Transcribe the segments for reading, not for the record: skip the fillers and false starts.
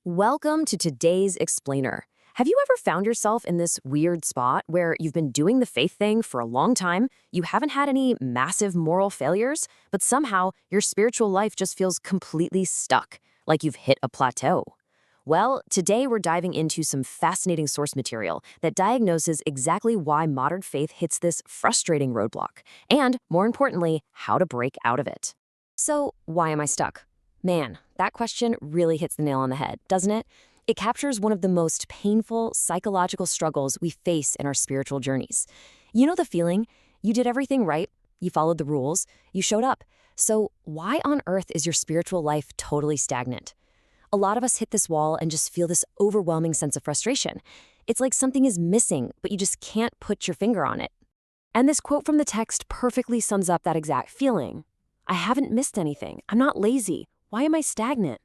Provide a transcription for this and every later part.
Welcome to today's Explainer. Have you ever found yourself in this weird spot where you've been doing the faith thing for a long time, you haven't had any massive moral failures, but somehow your spiritual life just feels completely stuck, like you've hit a plateau? Well, today we're diving into some fascinating source material that diagnoses exactly why modern faith hits this frustrating roadblock, and, more importantly, how to break out of it. So, why am I stuck? Man, that question really hits the nail on the head, doesn't it? It captures one of the most painful psychological struggles we face in our spiritual journeys. You know the feeling? You did everything right, you followed the rules, you showed up. So why on earth is your spiritual life totally stagnant? A lot of us hit this wall and just feel this overwhelming sense of frustration. It's like something is missing, but you just can't put your finger on it. And this quote from the text perfectly sums up that exact feeling. I haven't missed anything. I'm not lazy. Why am I stagnant?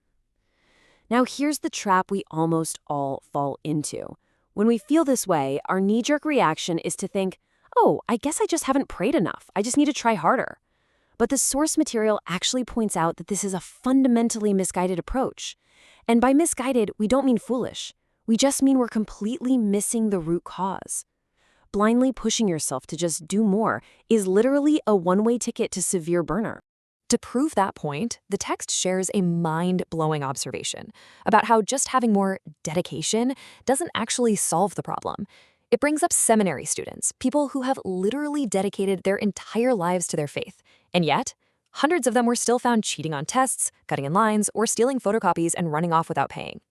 Now, here's the trap we almost all fall into. When we feel this way, our knee-jerk reaction is to think, oh, I guess I just haven't prayed enough. I just need to try harder. But the source material actually points out that this is a fundamentally misguided approach. And by misguided, we don't mean foolish. We just mean we're completely missing the root cause. Blindly pushing yourself to just do more is literally a one-way ticket to severe burnout. To prove that point, the text shares a mind-blowing observation about how just having more dedication doesn't actually solve the problem. It brings up seminary students, people who have literally dedicated their entire lives to their faith. And yet, hundreds of them were still found cheating on tests, cutting in lines, or stealing photocopies and running off without paying.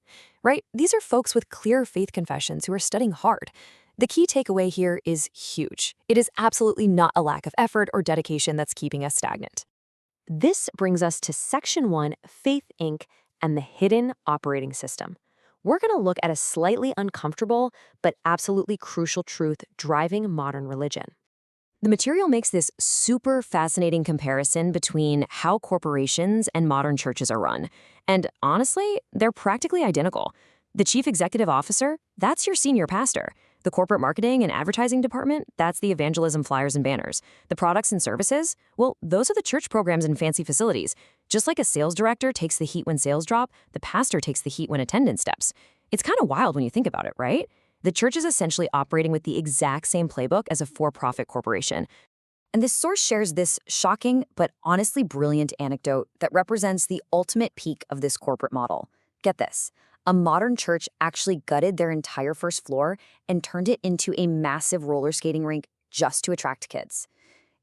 Right? These are folks with clear faith confessions who are studying hard. The key takeaway here is huge. It is absolutely not a lack of effort or dedication that's keeping us stagnant. This brings us to Section 1, Faith, Inc., and the Hidden Operating System. We're going to look at a slightly uncomfortable but absolutely crucial truth driving modern religion. The material makes this super fascinating comparison between how corporations and modern churches are run. And honestly, they're practically identical. The chief executive officer, that's your senior pastor. The corporate marketing and advertising department, that's the evangelism flyers and banners. The products and services, well, those are the church programs and fancy facilities. Just like a sales director takes the heat when sales drop, the pastor takes the heat when attendance steps. It's kind of wild when you think about it, right? The church is essentially operating with the exact same playbook as a for-profit corporation. And this source shares this shocking but honestly brilliant anecdote that represents the ultimate peak of this corporate model. Get this. A modern church actually gutted their entire first floor and turned it into a massive roller skating rink just to attract kids.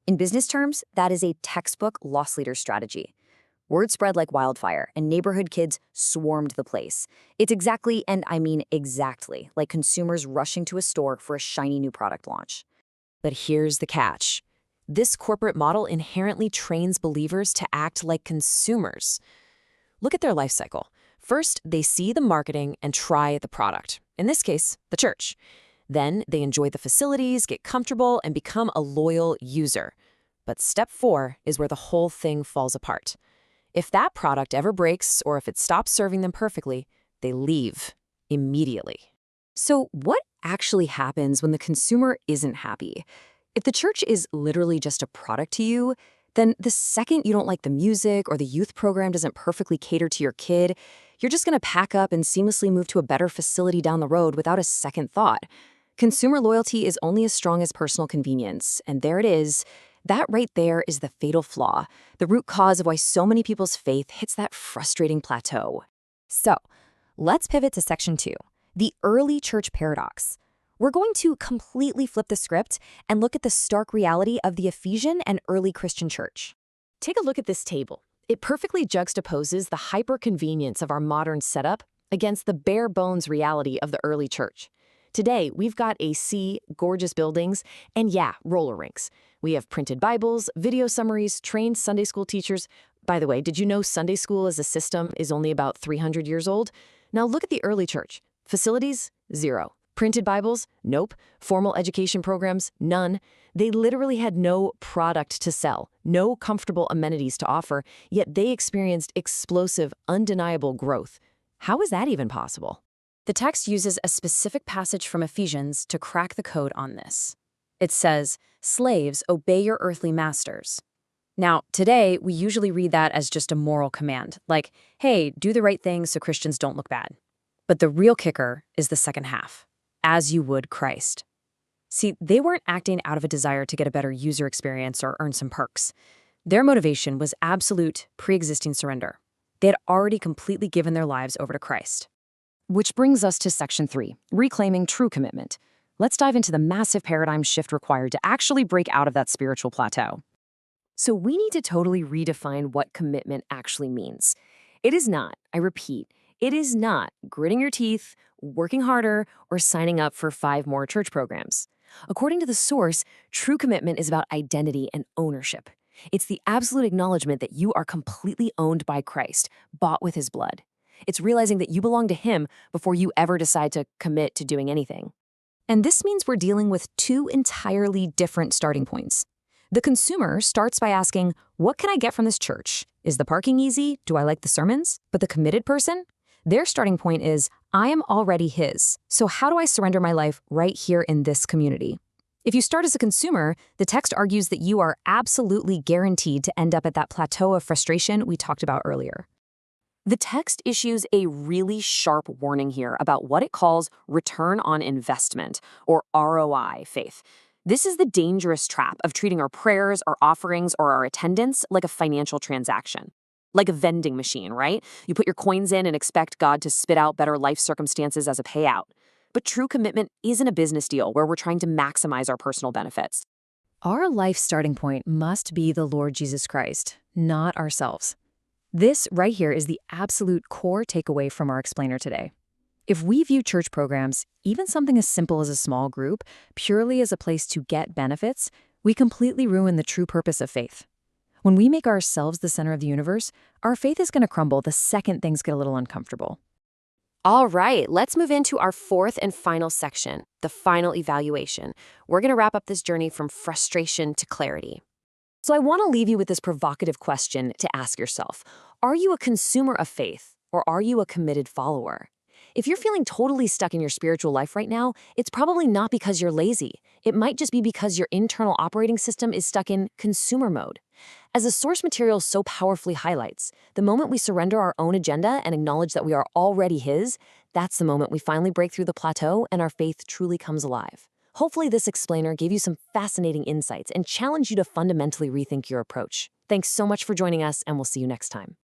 In business terms, that is a textbook loss leader strategy. Word spread like wildfire, and neighborhood kids swarmed the place. It's exactly, and I mean exactly, like consumers rushing to a store for a shiny new product launch. But here's the catch. This corporate model inherently trains believers to act like consumers. Look at their life cycle. First, they see the marketing and try the product, in this case, the church. Then they enjoy the facilities, get comfortable, and become a loyal user. But step 4 is where the whole thing falls apart. If that product ever breaks or if it stops serving them perfectly, they leave immediately. So what actually happens when the consumer isn't happy? If the church is literally just a product to you, then the second you don't like the music or the youth program doesn't perfectly cater to your kid, you're just going to pack up and seamlessly move to a better facility down the road without a second thought. Consumer loyalty is only as strong as personal convenience, and there it is. That right there is the fatal flaw, the root cause of why so many people's faith hits that frustrating plateau. So, let's pivot to Section 2, the early church paradox. We're going to completely flip the script and look at the stark reality of the Ephesian and early Christian church. Take a look at this table. It perfectly juxtaposes the hyper-convenience of our modern setup against the bare-bones reality of the early church. Today, we've got AC, gorgeous buildings, and yeah, roller rinks. We have printed Bibles, video summaries, trained Sunday school teachers. By the way, did you know Sunday school as a system is only about 300 years old? Now look at the early church. Facilities? Zero. Printed Bibles? Nope. Formal education programs? None. They literally had no product to sell, no comfortable amenities to offer, yet they experienced explosive, undeniable growth. How is that even possible? The text uses a specific passage from Ephesians to crack the code on this. It says, "Slaves, obey your earthly masters." Now, today, we usually read that as just a moral command, like, hey, do the right thing so Christians don't look bad. But the real kicker is the second half, as you would Christ. See, they weren't acting out of a desire to get a better user experience or earn some perks. Their motivation was absolute, pre-existing surrender. They had already completely given their lives over to Christ. Which brings us to Section 3, reclaiming true commitment. Let's dive into the massive paradigm shift required to actually break out of that spiritual plateau. So we need to totally redefine what commitment actually means. It is not, I repeat, it is not gritting your teeth, working harder, or signing up for 5 more church programs. According to the source, true commitment is about identity and ownership. It's the absolute acknowledgement that you are completely owned by Christ, bought with his blood. It's realizing that you belong to him before you ever decide to commit to doing anything. And this means we're dealing with 2 entirely different starting points. The consumer starts by asking, what can I get from this church? Is the parking easy? Do I like the sermons? But the committed person? Their starting point is, I am already his. So how do I surrender my life right here in this community? If you start as a consumer, the text argues that you are absolutely guaranteed to end up at that plateau of frustration we talked about earlier. The text issues a really sharp warning here about what it calls return on investment, or ROI faith. This is the dangerous trap of treating our prayers, our offerings, or our attendance like a financial transaction. Like a vending machine, right? You put your coins in and expect God to spit out better life circumstances as a payout. But true commitment isn't a business deal where we're trying to maximize our personal benefits. Our life starting point must be the Lord Jesus Christ, not ourselves. This right here is the absolute core takeaway from our explainer today. If we view church programs, even something as simple as a small group, purely as a place to get benefits, we completely ruin the true purpose of faith. When we make ourselves the center of the universe, our faith is going to crumble the second things get a little uncomfortable. All right, let's move into our 4th and final section, the final evaluation. We're going to wrap up this journey from frustration to clarity. So I want to leave you with this provocative question to ask yourself. Are you a consumer of faith, or are you a committed follower? If you're feeling totally stuck in your spiritual life right now, it's probably not because you're lazy. It might just be because your internal operating system is stuck in consumer mode. As the source material so powerfully highlights, the moment we surrender our own agenda and acknowledge that we are already his, that's the moment we finally break through the plateau and our faith truly comes alive. Hopefully this explainer gave you some fascinating insights and challenged you to fundamentally rethink your approach. Thanks so much for joining us, and we'll see you next time.